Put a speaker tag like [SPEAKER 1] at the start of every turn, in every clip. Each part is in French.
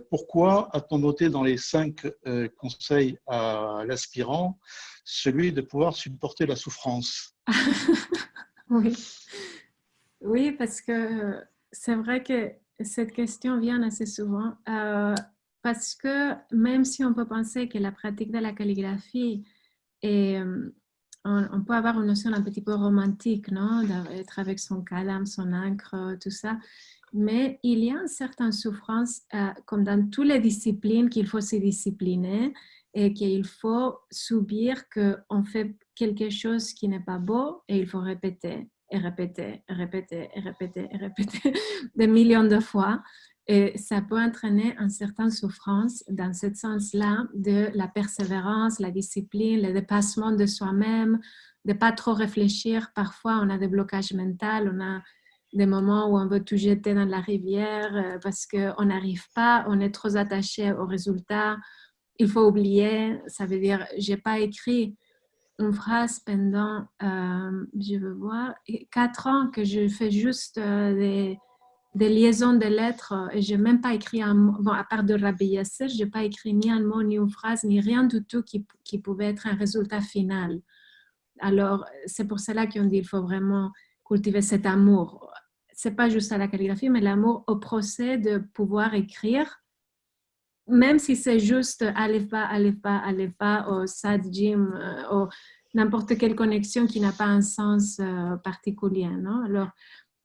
[SPEAKER 1] Pourquoi a-t-on noté dans les 5 conseils à l'aspirant celui de pouvoir supporter la souffrance?
[SPEAKER 2] Oui. Oui, parce que c'est vrai que cette question vient assez souvent. Parce que même si on peut penser que la pratique de la calligraphie est, on peut avoir une notion un petit peu romantique, non? D'être avec son calame, son encre, tout ça. Mais il y a une certaine souffrance, comme dans toutes les disciplines, qu'il faut se discipliner et qu'il faut subir qu'on fait quelque chose qui n'est pas beau et il faut répéter et répéter et répéter et répéter et répéter des millions de fois. Et ça peut entraîner une certaine souffrance dans ce sens-là de la persévérance, la discipline, le dépassement de soi-même, de ne pas trop réfléchir. Parfois, on a des blocages mentaux, on a des moments où on veut tout jeter dans la rivière parce qu'on n'arrive pas, on est trop attaché au résultat. Il faut oublier, ça veut dire, je n'ai pas écrit une phrase pendant, je veux voir, 4 ans que je fais juste des liaisons de lettres et je n'ai même pas écrit un mot, bon, à part de Rabbi Yasser, je n'ai pas écrit ni un mot, ni une phrase, ni rien du tout qui pouvait être un résultat final. Alors, c'est pour cela qu'on dit qu'il faut vraiment cultiver cet amour. Ce n'est pas juste à la calligraphie, mais l'amour au procès de pouvoir écrire, même si c'est juste Aleph Ba, au Sad Jim, ou n'importe quelle connexion qui n'a pas un sens particulier. Non? Alors,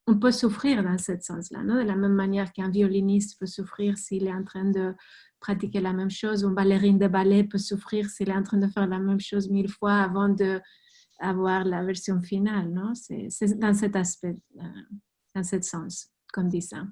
[SPEAKER 2] on peut souffrir dans ce sens-là, non? De la même manière qu'un violoniste peut souffrir s'il est en train de pratiquer la même chose, une ballerine de ballet peut souffrir s'il est en train de faire la même chose 1000 fois avant d'avoir la version finale. Non? C'est dans cet aspect, dans ce sens, qu'on dit ça.